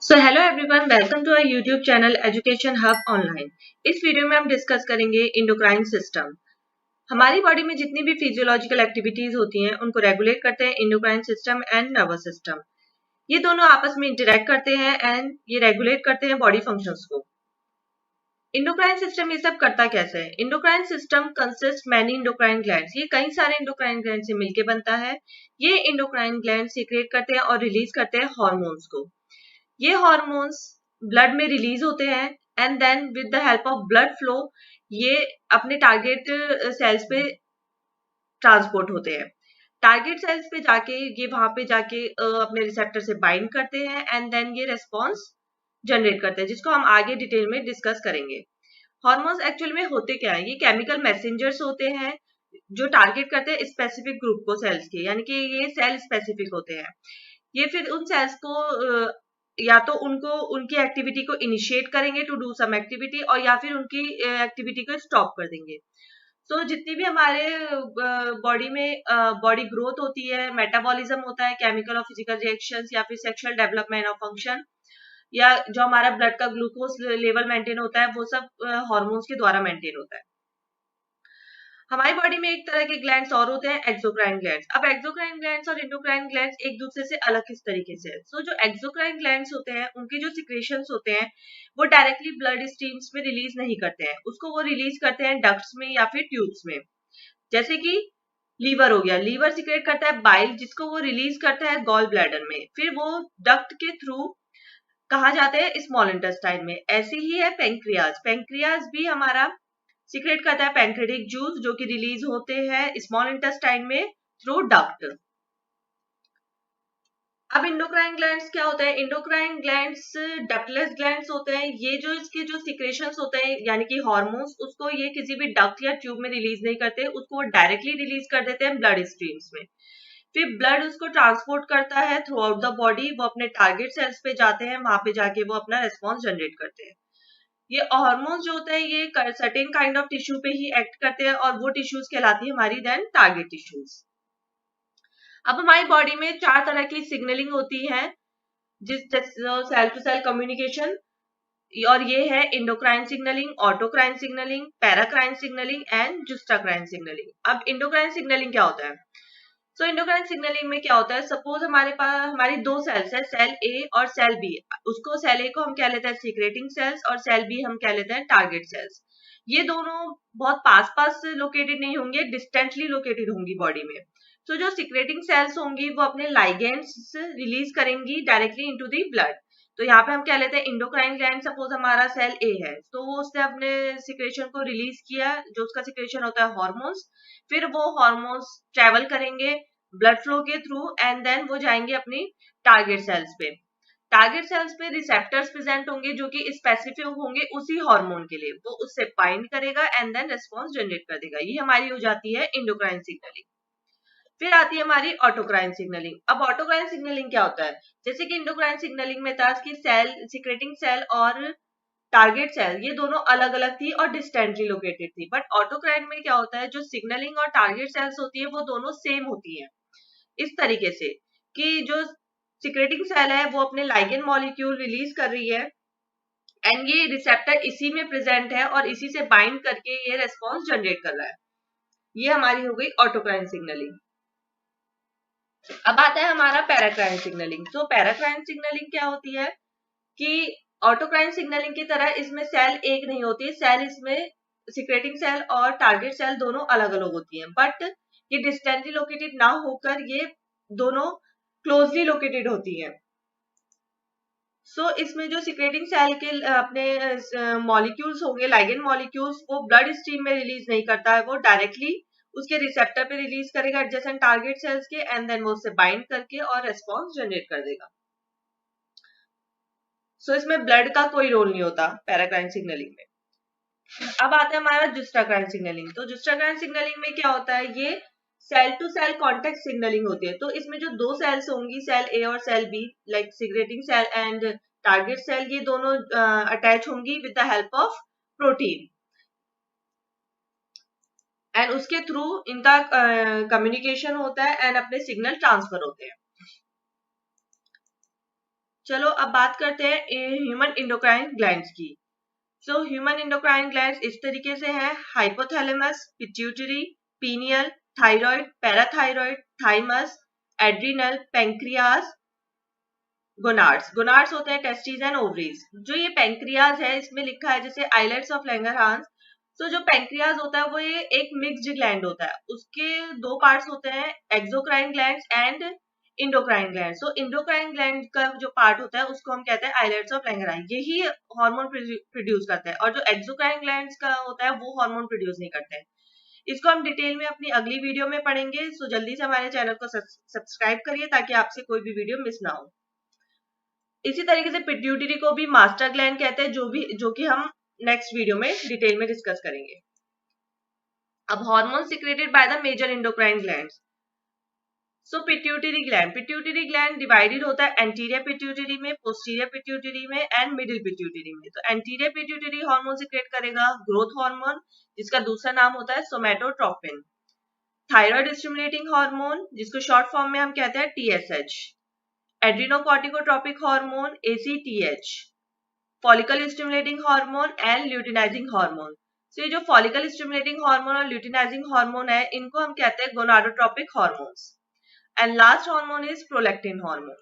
So hello everyone, welcome to our YouTube channel education hub online. इस video में हम discuss करेंगे endocrine system. हमारी बॉडी में जितनी भी फिजियोलॉजिकल एक्टिविटीज होती हैं उनको रेगुलेट करते हैं endocrine system and nervous system. ये दोनों आपस में इंटरेक्ट करते हैं एंड ये रेगुलेट करते हैं बॉडी फंक्शंस को। इंडोक्राइन सिस्टम ये सब करता कैसे है? Endocrine system consist many endocrine glands. ये कई सारे इंडोक्राइन ग्लैंड से मिलकर बनता है। ये इंडोक्राइन ग्लैंड सीक्रेट करते हैं और रिलीज करते हैं हॉर्मोन्स को। ये हॉर्मोन्स ब्लड में रिलीज होते हैं and then with the help of blood flow ये अपने टारगेट सेल्स पे ट्रांसपोर्ट होते हैं। टारगेट सेल्स पे जाके ये वहां पे जाके अपने रिसेप्टर से बाइंड करते हैं एंड देन ये रेस्पॉन्स जनरेट करते हैं, जिसको हम आगे डिटेल में डिस्कस करेंगे। हॉर्मोन्स एक्चुअल में होते क्या है? ये केमिकल मैसेंजर्स होते हैं जो टारगेट करते हैं स्पेसिफिक ग्रुप को सेल्स के, यानी कि ये सेल स्पेसिफिक होते हैं। ये फिर उन सेल्स को या तो उनको उनकी एक्टिविटी को इनिशिएट करेंगे टू डू सम एक्टिविटी, और या फिर उनकी एक्टिविटी को स्टॉप कर देंगे। सो जितनी भी हमारे बॉडी में बॉडी ग्रोथ होती है, मेटाबॉलिज्म होता है, केमिकल और फिजिकल रिएक्शंस, या फिर सेक्सुअल डेवलपमेंट और फंक्शन, या जो हमारा ब्लड का ग्लूकोज लेवल मेंटेन होता है, वो सब हार्मोन्स के द्वारा मेंटेन होता है। हमारी बॉडी में एक तरह के ग्लैंड्स और होते हैं, एक्सोक्राइन ग्लैंड्स। अब एक्सोक्राइन ग्लैंड्स और इंडोक्राइन ग्लैंड्स एक दूसरे से अलग किस तरीके से है? सो जो एक्सोक्राइन ग्लैंड्स होते हैं उनके जो सिक्रेशंस होते हैं वो डायरेक्टली ब्लड स्ट्रीम्स में रिलीज नहीं करते हैं, उसको वो रिलीज करते हैं डक्ट्स में या फिर ट्यूब्स में। जैसे कि लीवर हो गया, लीवर सिक्रेट करता है बाइल, जिसको वो रिलीज करता है गॉल ब्लैडर में, फिर वो डक्ट के थ्रू कहा जाते हैं स्मॉल इंटेस्टाइन में। ऐसे ही है पेंक्रियाज। पेंक्रियाज भी हमारा सीक्रेट करता है पैंक्रेटिक जूस, जो कि रिलीज होते हैं स्मॉल इंटेस्टाइन में थ्रू डक्ट। अब इंडोक्राइन ग्लैंड्स क्या होते हैं? इंडोक्राइन ग्लैंड्स डक्टलेस ग्लैंड्स होते हैं। ये जो इसके जो सिक्रेशंस होते हैं यानी कि हार्मोन्स, उसको ये किसी भी डक्ट या ट्यूब में रिलीज नहीं करते, उसको डायरेक्टली रिलीज कर देते हैं ब्लड स्ट्रीम्स में। फिर ब्लड उसको ट्रांसपोर्ट करता है थ्रू आउट द बॉडी, वो अपने टारगेट सेल्स पे जाते हैं, वहां पे जाके वो अपना रेस्पॉन्स जनरेट करते हैं। ये हार्मोन्स जो होते हैं ये सर्टेन काइंड ऑफ टिश्यू पे ही एक्ट करते हैं और वो टिश्यूज कहलाती है हमारी देन टारगेट टिश्यूज। अब हमारी बॉडी में 4 तरह की सिग्नलिंग होती है, जिस सेल टू सेल कम्युनिकेशन, और ये है endocrine signalling, autocrine signalling, paracrine signalling and juxtacrine signalling. अब इंडोक्राइन सिग्नलिंग क्या होता है? सो इंडोक्राइन सिग्नलिंग में क्या होता है? सपोज हमारे पास हमारी दो सेल्स है, सेल ए और सेल बी। उसको सेल ए को हम क्या लेते हैं सीक्रेटिंग सेल्स, और सेल बी हम क्या लेते हैं टारगेट सेल्स। ये दोनों बहुत पास पास लोकेटेड नहीं होंगे, डिस्टेंटली लोकेटेड होंगी बॉडी में। तो जो सीक्रेटिंग सेल्स होंगी वो अपने लाइगेंड्स रिलीज करेंगी डायरेक्टली इनटू द ब्लड। तो यहाँ पे हम क्या लेते हैं इंडोक्राइन ग्लैंड। सपोज हमारा सेल ए है तो वो उसने अपने सिक्रेशन को रिलीज किया, जो उसका सिक्रेशन होता है हार्मोन्स। फिर वो हार्मोन्स ट्रेवल करेंगे ब्लड फ्लो के थ्रू एंड देन वो जाएंगे अपनी टारगेट सेल्स पे। टारगेट सेल्स पे रिसेप्टर्स प्रेजेंट होंगे जो कि स्पेसिफिक होंगे उसी हार्मोन के लिए, वो उससे बाइंड करेगा एंड देन रिस्पॉन्स जनरेट कर देगा। ये हमारी हो जाती है इंडोक्राइन सिग्नलिंग। फिर आती है हमारी ऑटोक्राइन सिग्नलिंग। अब ऑटोक्राइन सिग्नलिंग क्या होता है? जैसे कि इंडोक्राइन सिग्नलिंग में था कि सेल सिक्रेटिंग सेल और टारगेट सेल ये दोनों अलग अलग थी और डिस्टेंटली लोकेटेड थी, बट ऑटोक्राइन में क्या होता है? जो सिग्नलिंग और टारगेट सेल्स होती है वो दोनों सेम होती है, इस तरीके से कि जो सिक्रेटिंग सेल है वो अपने लाइगेंड मॉलिक्यूल रिलीज कर रही है एंड ये रिसेप्टर इसी में प्रेजेंट है और इसी से बाइंड करके ये रेस्पॉन्स जनरेट कर रहा है। ये हमारी हो गई ऑटोक्राइन सिग्नलिंग। अब आता है हमारा पैराक्राइन सिग्नलिंग। तो पैराक्राइन सिग्नलिंग क्या होती है कि ऑटोक्राइन सिग्नलिंग की तरह इसमें सेल एक नहीं होती, सेल इसमें सिक्रेटिंग सेल और टारगेट सेल दोनों अलग अलग होती हैं, बट ये डिस्टेंटली लोकेटेड ना होकर ये दोनों क्लोजली लोकेटेड होती हैं। सो इसमें जो सिक्रेटिंग सेल के अपने मॉलिक्यूल्स होंगे, लाइगेंड मॉलिक्यूल्स, वो ब्लड स्ट्रीम में रिलीज नहीं करता है, वो डायरेक्टली उसके रिसेप्टर पे रिलीज करेगा एडजेसेंट टारगेट सेल्स के एंड देन वो उससे बाइंड करके और रेस्पॉन्स जनरेट कर देगा। सो इसमें ब्लड का कोई रोल नहीं होता पैराक्राइन सिग्नलिंग में। अब आता है हमारा जुस्टाक्राइन सिग्नलिंग। तो जुस्टाक्राइन सिग्नलिंग में क्या होता है? ये cell to cell contact signalling होती है। तो इसमें जो दो सेल्स होंगी, सेल ए और cell B, like secreting cell and target cell, ये दोनों अटैच होंगी with the help of protein and उसके थ्रू इनका कम्युनिकेशन होता है एंड अपने सिग्नल ट्रांसफर होते हैं। चलो अब बात करते हैं ह्यूमन इंडोक्राइन ग्लैंड्स की। सो ह्यूमन इंडोक्राइन ग्लैंड्स इस तरीके से हैं: hypothalamus, pituitary, pineal, thyroid, parathyroid, thymus, adrenal, pancreas, gonads. Gonads होते हैं टेस्टिस एंड ओवरीज। जो ये पेंक्रियाज है इसमें लिखा है जैसे आइलेट्स ऑफ लैंगरहांस। तो जो पेंक्रियाज होता है वो ये एक मिक्स्ड ग्लैंड होता है। उसके दो पार्ट्स होते हैं, exocrine glands and endocrine gland. So endocrine gland का जो पार्ट होता है उसको हम कहते हैं आइलेट्स ऑफ लैंगरहांस, यही हार्मोन प्रोड्यूस करता है। और जो एक्सोक्राइन ग्लैंड्स का होता है वो हार्मोन प्रोड्यूस नहीं करते हैं। इसको हम डिटेल में अपनी अगली वीडियो में पढ़ेंगे। सो जल्दी से हमारे चैनल को सब्सक्राइब करिए ताकि आपसे कोई भी वीडियो मिस ना हो। इसी तरीके से पिट्यूटरी को भी मास्टर ग्लैंड कहते हैं, जो कि हम नेक्स्ट वीडियो में डिटेल में डिस्कस करेंगे। अब hormone secreted by the major endocrine glands. So pituitary gland divided होता है एंटीरियर पिट्यूटरी में, पोस्टीरियर पिट्यूटरी में एंड मिडिल पिट्यूटरी में। तो एंटीरियर पिट्यूटरी हार्मोन सिक्रेट करेगा ग्रोथ हार्मोन, जिसका दूसरा नाम होता है सोमैटोट्रोपिन। थायराइड स्टिमुलेटिंग हार्मोन, जिसको शॉर्ट फॉर्म में हम कहते हैं TSH। Adrenocorticotropic hormone ACTH, follicle stimulating hormone and luteinising hormone. तो ये जो फॉलिकल स्टिमुलेटिंग हार्मोन और ल्यूटिनाइजिंग हार्मोन है इनको हम कहते हैं gonadotropic hormones. And last hormone is prolactin hormone.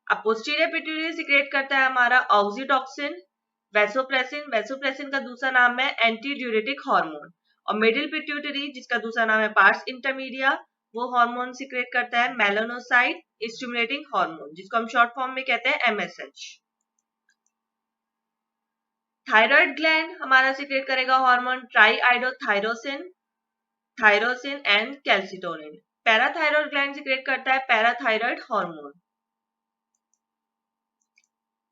अब पोस्टीरियर पिट्यूटरी सिक्रेट करता है हमारा ऑक्सीटॉक्सिन, वैसोप्रेसिन। वैसोप्रेसिन का दूसरा नाम है एंटी ड्यूरेटिक हार्मोन। और मिडिल पिट्यूटरी, जिसका दूसरा नाम है पार्स इंटरमीडिया, वो हार्मोन सिक्रेट करता है मेलानोसाइट स्टिमुलेटिंग हार्मोन, जिसको हम शॉर्ट फॉर्म में कहते हैं MSH। थायराइड ग्लैंड हमारा सिक्रेट करेगा hormone triiodothyronine, thyroxine and calcitonin. Parathyroid gland secrete करता है पैराथायरॉयड हार्मोन।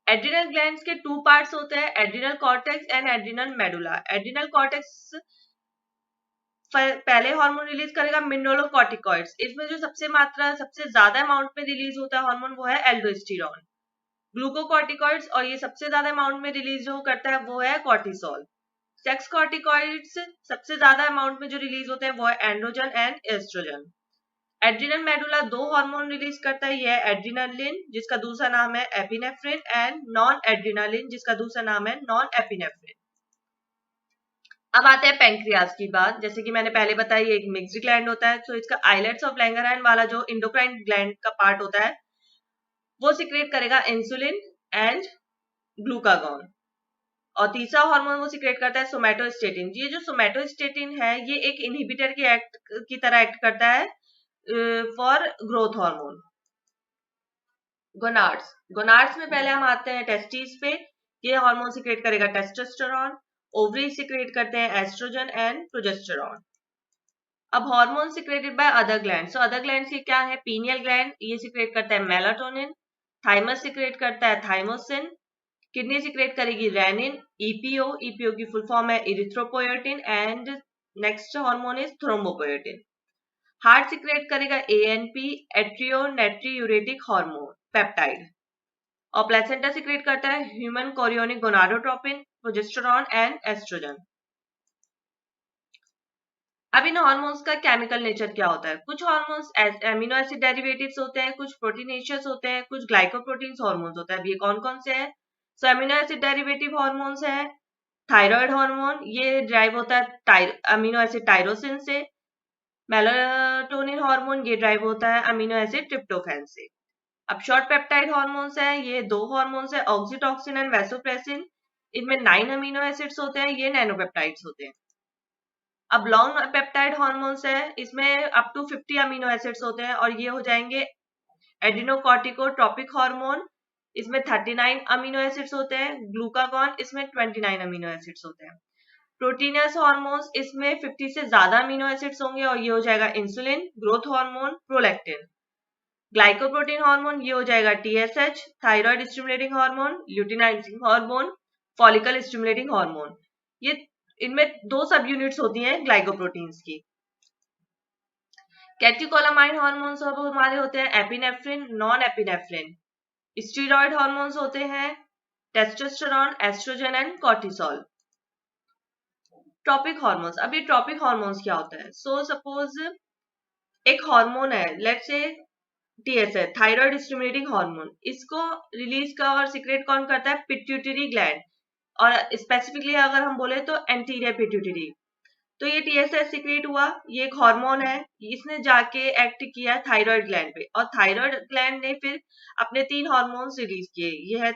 एड्रिनल ग्लैंड्स के टू पार्ट्स होते हैं, adrenal cortex and adrenal medulla. Adrenal cortex पहले हार्मोन रिलीज करेगा मिनरलोकॉर्टिकॉइड्स। इसमें जो सबसे ज्यादा अमाउंट में रिलीज होता है हार्मोन वो है एल्डोस्टेरॉन, ग्लूकोकॉर्टिकॉइड्स। और ये सबसे ज्यादा अमाउंट में रिलीज जो करता है वो है कॉर्टिसोल। सेक्स कॉर्टिकॉइड्स सबसे ज्यादा अमाउंट में जो रिलीज होते हैं वो है androgen and oestrogen. Adrenal medulla दो हार्मोन रिलीज करता है, यह है एड्रिनलिन, जिसका दूसरा नाम है एपिनेफ्रिन, एंड नॉन एड्रिनलिन, जिसका दूसरा नाम है नॉन एपिनेफ्रिन। अब आते हैं पेंक्रियाज की बात। जैसे कि मैंने पहले बताया ये एक मिक्स्ड ग्लैंड होता है। तो इसका आइलेट्स ऑफ लैंगरहैंस वाला जो इंडोक्राइन ग्लैंड का पार्ट होता है वो सिक्रेट करेगा इंसुलिन एंड ग्लूकागॉन। और तीसरा हार्मोन वो सिक्रेट करता है सोमैटोस्टेटिन। ये जो सोमैटोस्टेटिन है ये एक इनहिबिटर की तरह एक्ट करता है फॉर ग्रोथ हार्मोन। गोनाड्स में पहले हम आते हैं टेस्टिस पे। ये हार्मोन सिक्रेट करेगा टेस्टोस्टेरोन। ओवरी सिक्रेट करते हैं एस्ट्रोजन एंड प्रोजेस्टेरोन। अब hormone secreted by other gland. So other glands के क्या है? पीनियल ग्लैंड, ये सिक्रेट करता है मेलाटोनिन। थाइमस सिक्रेट करता है थाइमोसिन। किडनी सिक्रेट करेगी रेनिन। ईपीओ की फुल फॉर्म है erythropoietin. And next hormone is thrombopoietin. Heart secrete करेगा ANP, एट्रियोनेट्रियूरेटिक हार्मोन पेप्टाइड। और प्लेसेंटा सिक्रेट करता है human chorionic gonadotropin, progesterone and estrogen. अब इन हार्मोन्स का केमिकल नेचर क्या होता है? कुछ हार्मोन्स एमिनो एसिड डेरिवेटिव्स होते हैं, कुछ प्रोटीनेशियस होते हैं, कुछ ग्लाइकोप्रोटीन्स हार्मोन्स होते हैं। अब ये कौन कौन से हैं? सो एमिनो एसिड डेरिवेटिव हार्मोन्स है थायराइड हार्मोन, ये ड्राइव होता है अमीनो एसिड टायरोसिन से। मेलाटोनिन हार्मोन ये ड्राइव होता है अमीनो एसिड ट्रिप्टोफैन से। अब शॉर्ट पेप्टाइड हार्मोन्स हैं, ये दो हार्मोन्स हैं ऑक्सीटॉक्सिन एंड वैसोप्रेसिन। इनमें 9 अमीनो एसिड्स होते हैं, ये नैनोपेप्टाइड्स होते हैं। अब लॉन्ग पेप्टाइड हार्मोन्स है, इसमें अप टू 50 अमीनो एसिड्स होते हैं और ये हो जाएंगे एड्रिनोकॉर्टिकोट्रोपिक हार्मोन। इसमें 39 अमीनो एसिड्स होते हैं। ग्लूकागॉन, इसमें 29 अमीनो एसिड्स होते हैं। प्रोटीनस हार्मोन्स, इसमें 50 से ज्यादा अमीनो एसिड्स होंगे और ये हो जाएगा insulin, growth hormone, prolactin. Glycoprotein hormone ये हो जाएगा TSH, thyroid stimulating hormone, luteinizing hormone, follicle stimulating hormone. ये इनमें दो सब यूनिट्स होती हैं ग्लाइकोप्रोटीन्स की। कैटेकोलामाइन हार्मोन्स अब हमारे होते हैं epinephrine, non epinephrine. Steroid hormones होते हैं testosterone, oestrogen and cortisol. Tropic hormones, अब ये ट्रॉपिक हार्मोन्स क्या होता है? सो सपोज एक हार्मोन है, let's say TSH, thyroid stimulating hormone, इसको रिलीज का और सीक्रेट कौन करता है? पिट्यूटरी ग्लैंड, और स्पेसिफिकली अगर हम बोले तो एंटीरियर पिट्यूटरी। तो ये TSH सीक्रेट हुआ, ये एक हार्मोन है, इसने जाके एक्ट किया थायराइड ग्लैंड पे, और थायराइड ग्लैंड ने फिर अपने 3 हार्मोन्स रिलीज किए। ये है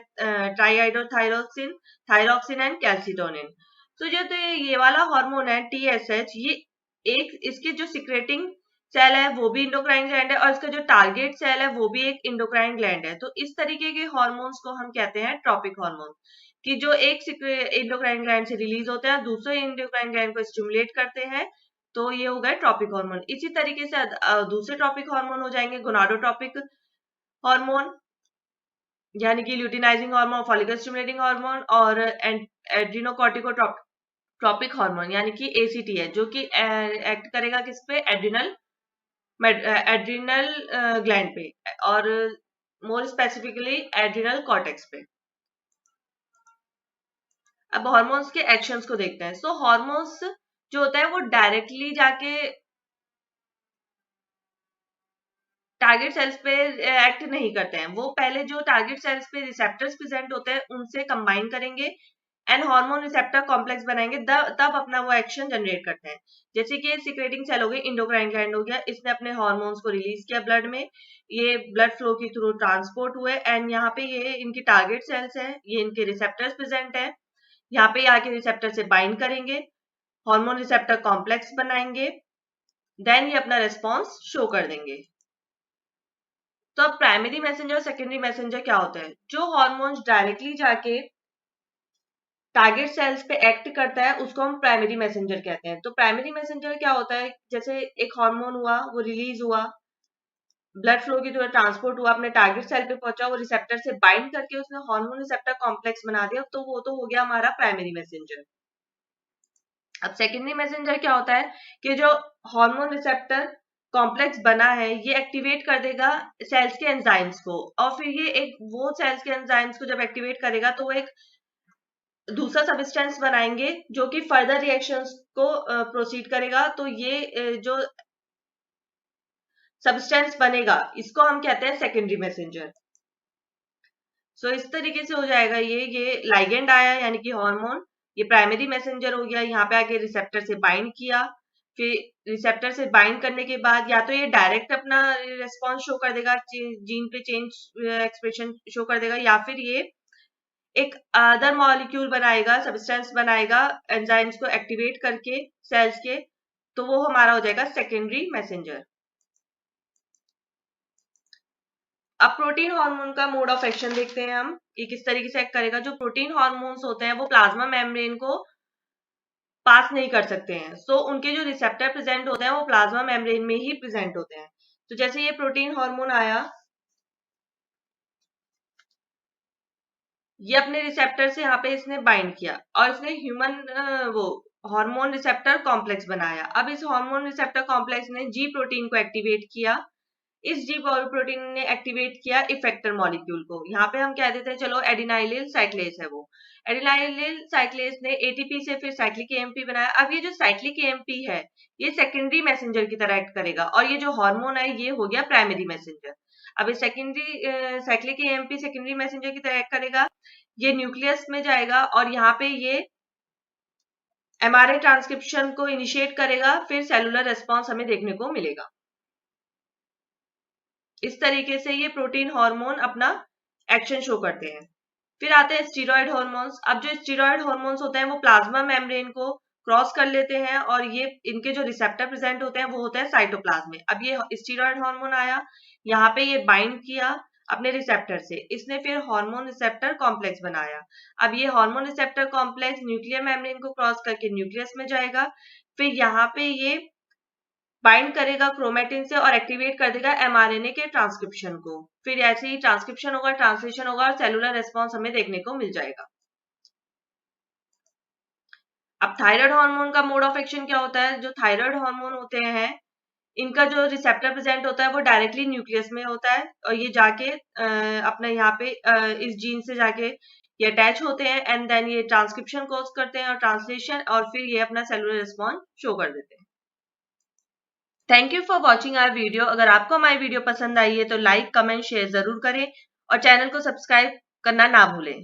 ट्राईहाइड्रोथायरोक्सिन, थायरोक्सिन एंड कैल्सिटोनिन। तो ये वाला हार्मोन है TSH, ये एक इसके जो सिक्रेटिंग सेल है वो भी इंडोक्राइन ग्लैंड है, और इसका जो टारगेट सेल है वो भी एक इंडोक्राइन ग्लैंड है। तो इस तरीके के हार्मोन्स को हम कहते हैं ट्रॉपिक हार्मोन, कि जो एक इंडोक्राइन ग्लैंड से रिलीज होते हैं, दूसरे इंडोक्राइन ग्लैंड को स्टिमुलेट करते हैं। तो ये हो गए ट्रॉपिक हार्मोन। इसी तरीके से दूसरे ट्रॉपिक हार्मोन हो जाएंगे गोनाडोट्रोपिक हार्मोन, यानी कि luteinizing hormone, follicle stimulating hormone, और एड्रीनोकॉर्टिकोट्रॉपिक हार्मोन यानी कि ACT है, जो कि एक्ट करेगा किस पे? एड्रिनल ग्लैंड पे, और मोर स्पेसिफिकली एड्रिनल कॉर्टेक्स पे। अब हार्मोन्स के एक्शंस को देखते हैं। सो हार्मोन्स जो होता है वो डायरेक्टली जाके टारगेट सेल्स पे एक्ट नहीं करते हैं, वो पहले जो टारगेट सेल्स पे रिसेप्टर्स प्रेजेंट होते हैं उनसे कंबाइन करेंगे एंड हार्मोन रिसेप्टर कॉम्प्लेक्स बनाएंगे, तब अपना वो एक्शन जनरेट करते हैं। जैसे कि सिक्रेटिंग सेल हो गई, इंडोक्राइन ग्लैंड हो गया, इसने अपने हार्मोन्स को रिलीज किया ब्लड में, ये ब्लड फ्लो के थ्रू ट्रांसपोर्ट हुए, एंड यहाँ पे ये इनकी टारगेट सेल्स है, ये इनके रिसेप्टर्स प्रेजेंट है, यहाँ पे आके रिसेप्टर से बाइंड करेंगे, हार्मोन रिसेप्टर कॉम्प्लेक्स बनाएंगे, देन ये अपना रिस्पॉन्स शो कर देंगे। तो अब प्राइमरी मैसेंजर और सेकेंडरी मैसेंजर क्या होता है? जो हार्मोन्स डायरेक्टली जाके टारगेट सेल्स पे एक्ट करता है उसको हम प्राइमरी मैसेंजर कहते हैं। तो प्राइमरी मैसेंजर क्या होता है? जैसे एक हार्मोन हुआ, वो रिलीज हुआ, ब्लड फ्लो की थ्रू ट्रांसपोर्ट हुआ, अपने टारगेट सेल पे पहुंचा, वो रिसेप्टर से बाइंड करके उसने हार्मोन रिसेप्टर कॉम्प्लेक्स बना दिया, तो वो तो हो गया हमारा प्राइमरी मैसेंजर। अब सेकेंडरी मैसेंजर क्या होता है कि जो हार्मोन रिसेप्टर कॉम्प्लेक्स बना है ये एक्टिवेट कर देगा सेल्स के एंजाइम्स को, और फिर ये एक वो सेल्स के एंजाइम्स को जब एक्टिवेट करेगा तो वो एक दूसरा सब्सटेंस बनाएंगे जो कि फर्दर रिएक्शंस को प्रोसीड करेगा। तो ये जो सब्सटेंस बनेगा इसको हम कहते हैं सेकेंडरी मैसेंजर। सो इस तरीके से हो जाएगा ये लाइगेंड आया यानी कि हार्मोन, ये प्राइमरी मैसेंजर हो गया, यहाँ पे आके रिसेप्टर से बाइंड किया, फिर रिसेप्टर से बाइंड करने के बाद या तो ये डायरेक्ट अपना रिस्पॉन्स शो कर देगा, जीन पे चेंज एक्सप्रेशन शो कर देगा, या फिर ये एक अदर मॉलिक्यूल बनाएगा, सब्सटेंस बनाएगा एंजाइम्स को एक्टिवेट करके सेल्स के, तो वो हमारा हो जाएगा सेकेंडरी मैसेंजर। अब प्रोटीन हार्मोन का मोड ऑफ एक्शन देखते हैं हम, ये किस तरीके से एक्ट करेगा। जो प्रोटीन हार्मोन्स होते हैं वो प्लाज्मा मेम्ब्रेन को पास नहीं कर सकते हैं, सो उनके जो रिसेप्टर प्रेजेंट होते हैं वो प्लाज्मा मेम्ब्रेन में ही प्रेजेंट होते हैं। तो जैसे ये प्रोटीन हार्मोन आया, ये अपने रिसेप्टर से यहाँ पे इसने बाइंड किया और इसने ह्यूमन वो हार्मोन रिसेप्टर कॉम्प्लेक्स बनाया। अब इस हार्मोन रिसेप्टर कॉम्प्लेक्स ने जी प्रोटीन को एक्टिवेट किया, इस जी प्रोटीन ने एक्टिवेट किया इफेक्टर मॉलिक्यूल को। यहाँ पे हम कह देते हैं चलो एडिनाइलिल साइक्लेस है वो, एडिनाइलिल साइक्लेस ने एटीपी से फिर साइक्लिक एएमपी बनाया। अब ये जो साइक्लिक एएमपी है ये सेकेंडरी मैसेंजर की तरह एक्ट करेगा, और ये जो हार्मोन है ये हो गया प्राइमरी मैसेंजर। अब ये secondary cyclic AMP secondary messenger की तरह एक्ट करेगा, ये न्यूक्लियस में जाएगा और यहाँ पे ये एमआरए ट्रांसक्रिप्शन को इनिशिएट करेगा, फिर सेलुलर रेस्पॉन्स हमें देखने को मिलेगा। इस तरीके से ये प्रोटीन हार्मोन अपना एक्शन शो करते हैं। फिर आते हैं स्टीरॉयड हार्मोन्स। अब जो स्टीरॉयड हार्मोन्स होते हैं वो प्लाज्मा मेम्ब्रेन को क्रॉस कर लेते हैं, और ये इनके जो रिसेप्टर प्रेजेंट होते हैं वो होता है साइटोप्लाज्म में। अब ये स्टीरॉयड हार्मोन आया, यहाँ पे ये बाइंड किया अपने रिसेप्टर से, इसने फिर हार्मोन रिसेप्टर कॉम्प्लेक्स बनाया। अब ये hormone receptor complex nuclear membrane को क्रॉस करके न्यूक्लियस में जाएगा, फिर यहाँ पे ये बाइंड करेगा क्रोमेटिन से और एक्टिवेट कर देगा एमआरएनए के ट्रांसक्रिप्शन को। फिर ऐसे ही ट्रांसक्रिप्शन होगा, ट्रांसलेशन होगा और सेलुलर रेस्पॉन्स हमें देखने को मिल जाएगा। अब थायराइड हार्मोन का मोड ऑफ एक्शन क्या होता है? जो थायराइड हार्मोन होते हैं इनका जो रिसेप्टर प्रेजेंट होता है वो डायरेक्टली न्यूक्लियस में होता है, और ये जाके अपने यहाँ पे इस जीन से जाके ये अटैच होते हैं, एंड देन ये ट्रांसक्रिप्शन कोज करते हैं और ट्रांसलेशन, और फिर ये अपना सेलुलर रिस्पॉन्स शो कर देते हैं। Thank you for watching our video. अगर आपको हमारी वीडियो पसंद आई है तो लाइक, कमेंट, शेयर जरूर करें और चैनल को सब्सक्राइब करना ना भूलें।